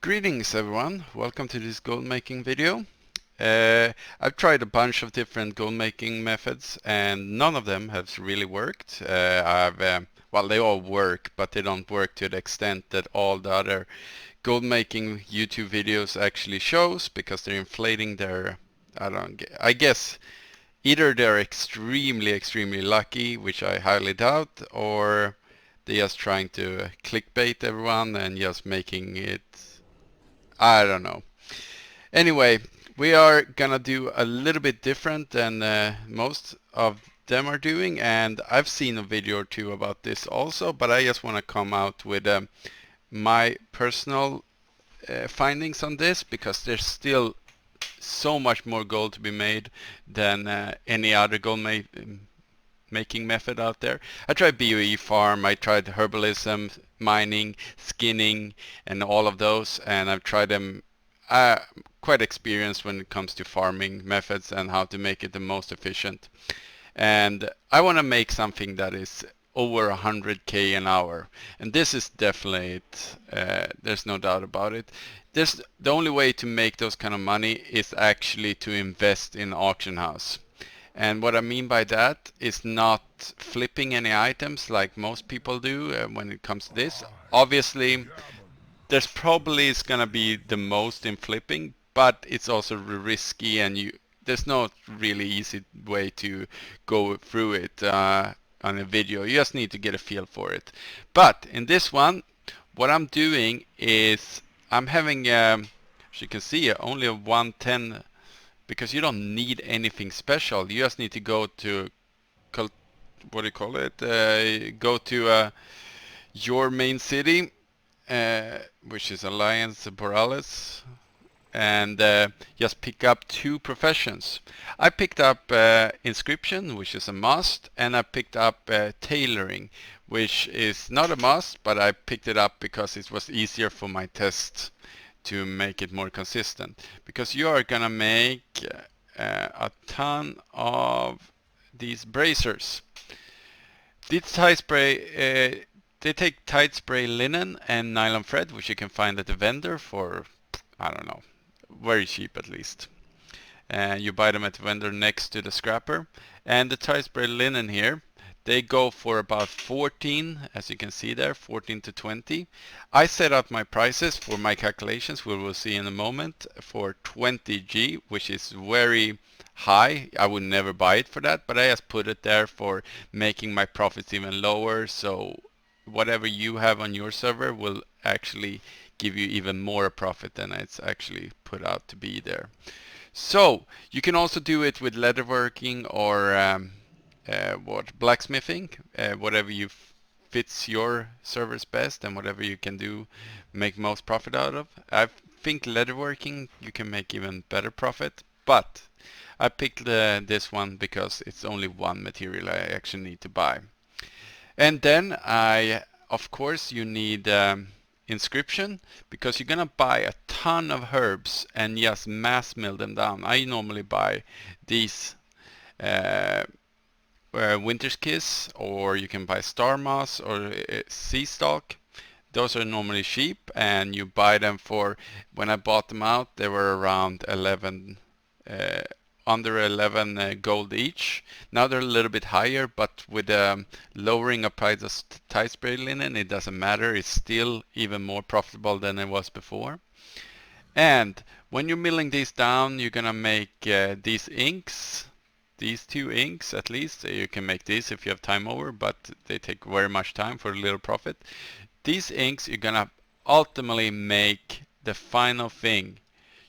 Greetings everyone, welcome to this gold making video. I've tried a bunch of different gold making methods and none of them has really worked. Well, they all work, but they don't work to the extent that all the other gold making YouTube videos actually shows, because they're inflating their, I guess either they're extremely lucky, which I highly doubt, or they're just trying to clickbait everyone and just making it, I don't know. Anyway, we are gonna do a little bit different than most of them are doing, and I've seen a video or two about this also, but I just want to come out with my personal findings on this, because there's still so much more gold to be made than any other gold making method out there. I tried BOE farm, I tried herbalism, mining, skinning, and all of those, and I've tried them. Quite experienced when it comes to farming methods and how to make it the most efficient. And I want to make something that is over 100k an hour, and this is definitely it. There's no doubt about it. The only way to make those kind of money is actually to invest in auction house. And what I mean by that is not flipping any items like most people do when it comes to this. Obviously, there's probably is gonna be the most in flipping, but it's also risky, and there's no really easy way to go through it on a video. You just need to get a feel for it. But in this one, what I'm doing is I'm having, as you can see, only a 110, because you don't need anything special. You just need to go to, what do you call it? Go to your main city, which is Alliance Borealis, and just pick up 2 professions. I picked up inscription, which is a must, and I picked up tailoring, which is not a must, but I picked it up because it was easier for my test to make it more consistent. Because you are gonna make a ton of these bracers. These tie spray, they take tight spray linen and nylon thread, which you can find at the vendor for, I don't know, very cheap at least. You buy them at the vendor next to the scrapper. And the tight spray linen here, they go for about 14, as you can see there, 14 to 20. I set out my prices for my calculations, we will see in a moment, for 20G, which is very high. I would never buy it for that, but I just put it there for making my profits even lower, so whatever you have on your server will actually give you even more profit than it's actually put out to be there. So you can also do it with leatherworking or blacksmithing, whatever you fits your servers best and whatever you can do make most profit out of. I think leatherworking you can make even better profit, but I picked this one because it's only one material I actually need to buy. And then of course you need inscription, because you're gonna buy a ton of herbs and just mass mill them down. I normally buy these Winter's Kiss, or you can buy Star Moss or Sea Stalk. Those are normally cheap, and you buy them for, when I bought them out, they were around 11, under 11 gold each. Now they're a little bit higher, but with lowering of price of tie spray linen, it doesn't matter. It's still even more profitable than it was before. And when you're milling these down, you're gonna make these inks. These 2 inks at least. You can make these if you have time over, but they take very much time for a little profit. These inks, you're gonna ultimately make the final thing.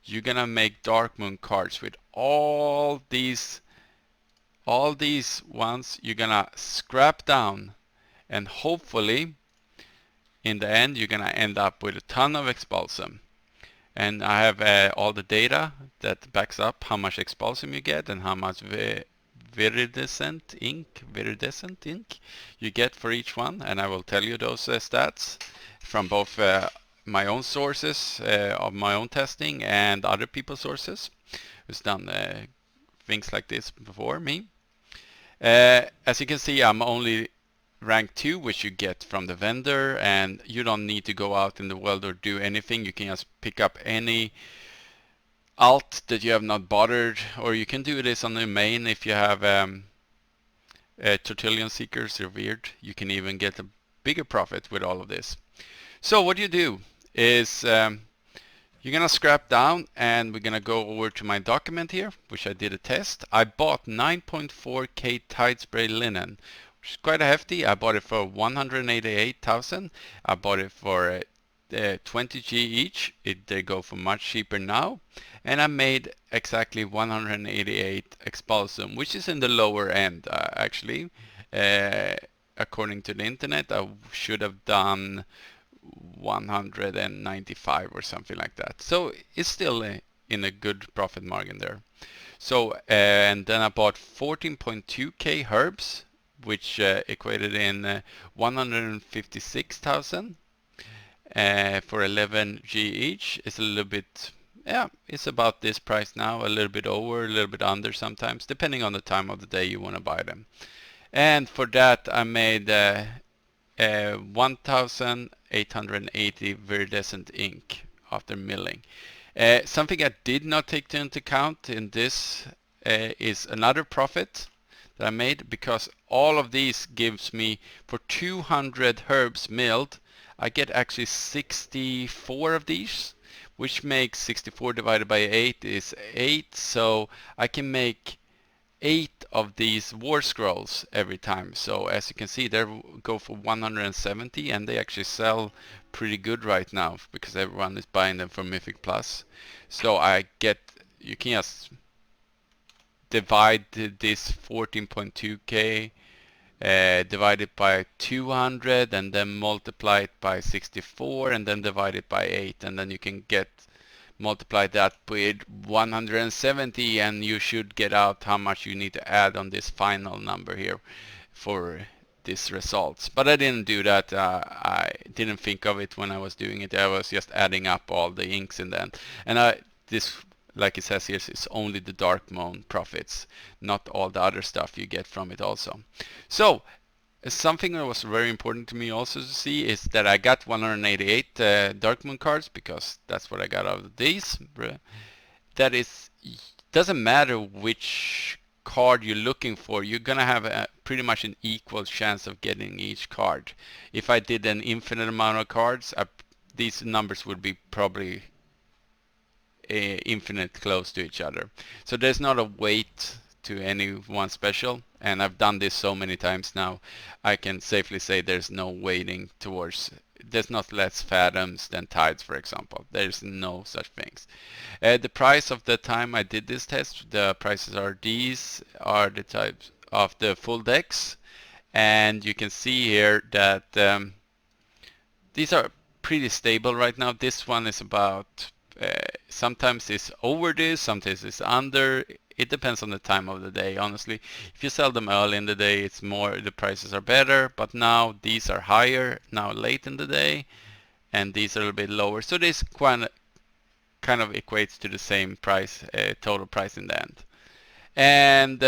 You're gonna make Darkmoon cards with all these ones. You're gonna scrap down, and hopefully in the end you're gonna end up with a ton of expulsum. And I have all the data that backs up how much expulsum you get and how much viridescent ink you get for each one, and I will tell you those stats from both my own sources of my own testing and other people's sources who's done things like this before me. As you can see, I'm only rank 2, which you get from the vendor, and you don't need to go out in the world or do anything. You can just pick up any alt that you have not bothered, or you can do this on the main if you have Tortillion Seekers or Weird. You can even get a bigger profit with all of this. So what you do is you're gonna scrap down, and we're gonna go over to my document here, which I did a test. I bought 9.4k Tide Spray linen, which is quite hefty. I bought it for 188,000. I bought it for 20G each. They go for much cheaper now. And I made exactly 188 expulsum, which is in the lower end actually. According to the internet, I should have done 195 or something like that. So it's still in a good profit margin there. So and then I bought 14.2k herbs, which equated in 156,000 for 11G each. It's a little bit, yeah, it's about this price now, a little bit over, a little bit under sometimes, depending on the time of the day you want to buy them. And for that I made 1,880 viridescent ink after milling. Something I did not take into account in this is another profit that I made, because all of these gives me, for 200 herbs milled, I get actually 64 of these, which makes 64 divided by 8 is 8, so I can make 8 of these war scrolls every time. So as you can see, they go for 170, and they actually sell pretty good right now because everyone is buying them for Mythic Plus. So you can just divide this 14.2k divide it by 200 and then multiply it by 64 and then divide it by 8, and then you can multiply that with 170, and you should get out how much you need to add on this final number here for this results. But I didn't do that. I didn't think of it when I was doing it. I was just adding up all the inks in then, and this, like it says here, is only the Darkmoon profits, not all the other stuff you get from it also. So something that was very important to me also to see is that I got 188 Darkmoon cards, because that's what I got out of these. That is, doesn't matter which card you're looking for, you're gonna have pretty much an equal chance of getting each card. If I did an infinite amount of cards, these numbers would be probably infinite close to each other. So there's not a weight to any one special, and I've done this so many times now, I can safely say there's no weighting towards, there's not less phantoms than tides, for example. There's no such things. The price of the time I did this test, the prices are, these are the types of the full decks, and you can see here that these are pretty stable right now. This one is about sometimes it's over this, sometimes it's under. It depends on the time of the day, honestly. If you sell them early in the day, it's more, the prices are better, but now these are higher now late in the day, and these are a little bit lower. So this kind of equates to the same price, total price in the end. And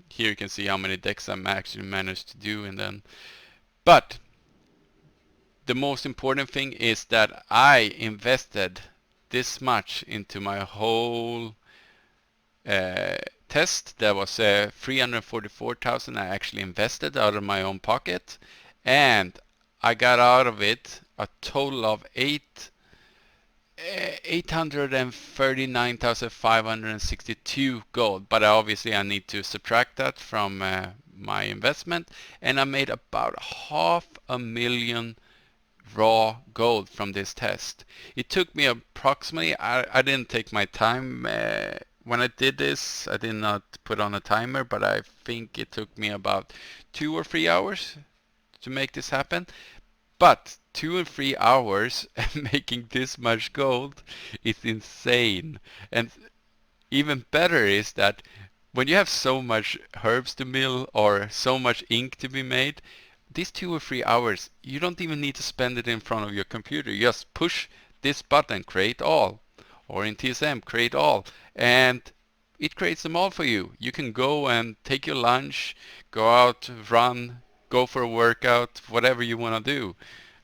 here you can see how many decks I actually managed to do, and then, but the most important thing is that I invested this much into my whole test. There was 344,000 I actually invested out of my own pocket, and I got out of it a total of 839,562 gold. But obviously I need to subtract that from my investment, and I made about 500,000 raw gold from this test. It took me approximately, I didn't take my time when I did this. I did not put on a timer, but I think it took me about 2 or 3 hours to make this happen. But 2 and 3 hours making this much gold is insane. And even better is that when you have so much herbs to mill or so much ink to be made, these 2 or 3 hours, you don't even need to spend it in front of your computer. You just push this button, create all, or in TSM, create all, and it creates them all for you. You can go and take your lunch, go out, run, go for a workout, whatever you want to do.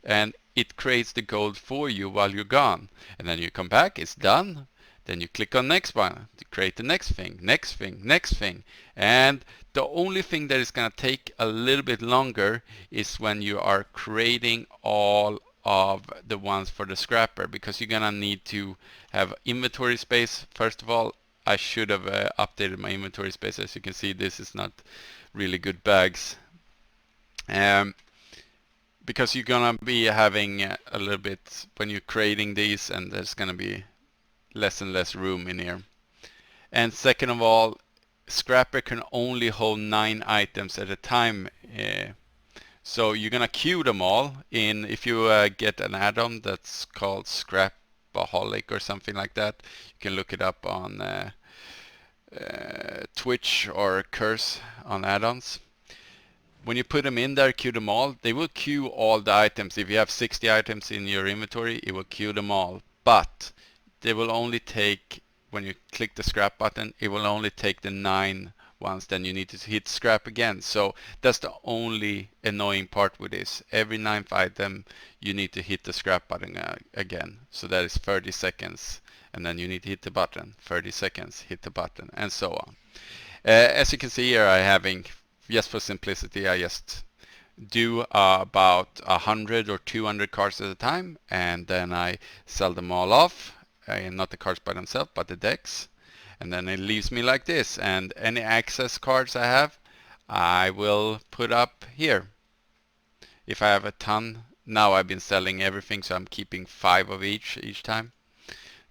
And it creates the gold for you while you're gone. And then you come back, it's done. Then you click on next button to create the next thing, next thing, next thing. And the only thing that is going to take a little bit longer is when you are creating all of the ones for the scrapper, because you're going to need to have inventory space. First of all, I should have updated my inventory space. As you can see, this is not really good bags. Because you're gonna be having a little bit when you're creating these, and there's gonna be less and less room in here. And second of all, Scrapper can only hold 9 items at a time. So you're gonna queue them all in. If you get an add-on that's called Scrapaholic or something like that, you can look it up on Twitch or Curse on add-ons. When you put them in there, queue them all, they will queue all the items. If you have 60 items in your inventory, it will queue them all. But they will only take, when you click the scrap button, it will only take the 9 ones. Then you need to hit scrap again. So that's the only annoying part with this. Every 9th item, you need to hit the scrap button again. So that is 30 seconds. And then you need to hit the button, 30 seconds, hit the button, and so on. As you can see here, I having, just for simplicity, I just do about 100 or 200 cards at a time, and then I sell them all off, not the cards by themselves, but the decks, and then it leaves me like this. And any access cards I have, I will put up here. If I have a ton, now I've been selling everything, so I'm keeping 5 of each time.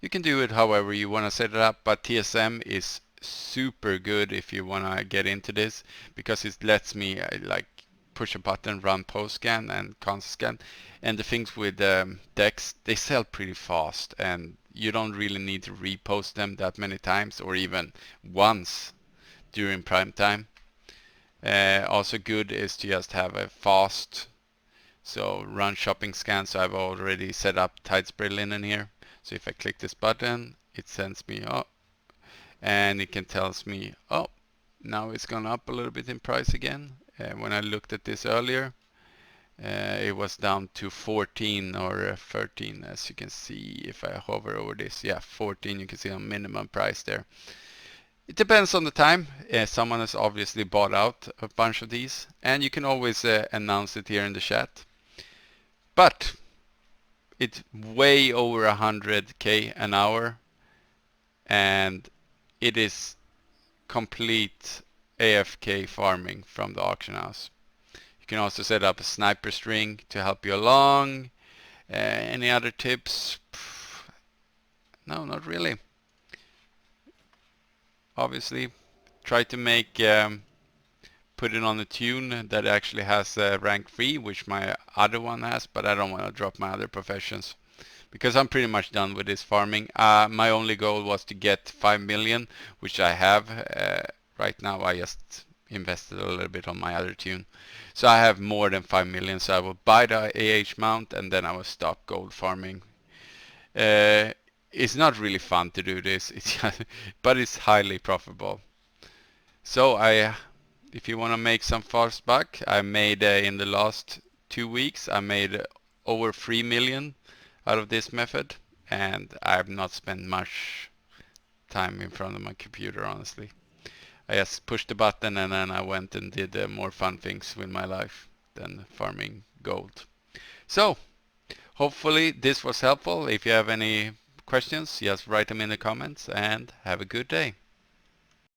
You can do it however you want to set it up, but TSM is super good if you want to get into this, because it lets me like push a button, run post scan and console scan. And the things with decks, they sell pretty fast, and you don't really need to repost them that many times, or even once during prime time. Also good is to just have a fast, so run shopping scan. So I've already set up tight spray linen here. So if I click this button, it sends me up, and it can tells me, oh, now it's gone up a little bit in price again. When I looked at this earlier, it was down to 14 or 13, as you can see if I hover over this. Yeah, 14, you can see on minimum price there. It depends on the time. Someone has obviously bought out a bunch of these, and you can always announce it here in the chat. But it's way over 100k an hour, and it is complete AFK farming from the auction house. You can also set up a sniper string to help you along. Any other tips? No, not really. Obviously, try to make put it on a tune that actually has rank 3, which my other one has, but I don't want to drop my other professions, because I'm pretty much done with this farming. My only goal was to get 5 million, which I have. Right now I just invested a little bit on my other tune. So I have more than 5 million, so I will buy the AH mount, and then I will stop gold farming. It's not really fun to do this, but it's highly profitable. So if you want to make some fast buck, I made in the last 2 weeks, I made over 3 million out of this method, and I have not spent much time in front of my computer, honestly. I just pushed the button, and then I went and did more fun things with my life than farming gold. So hopefully this was helpful. If you have any questions, just write them in the comments, and have a good day.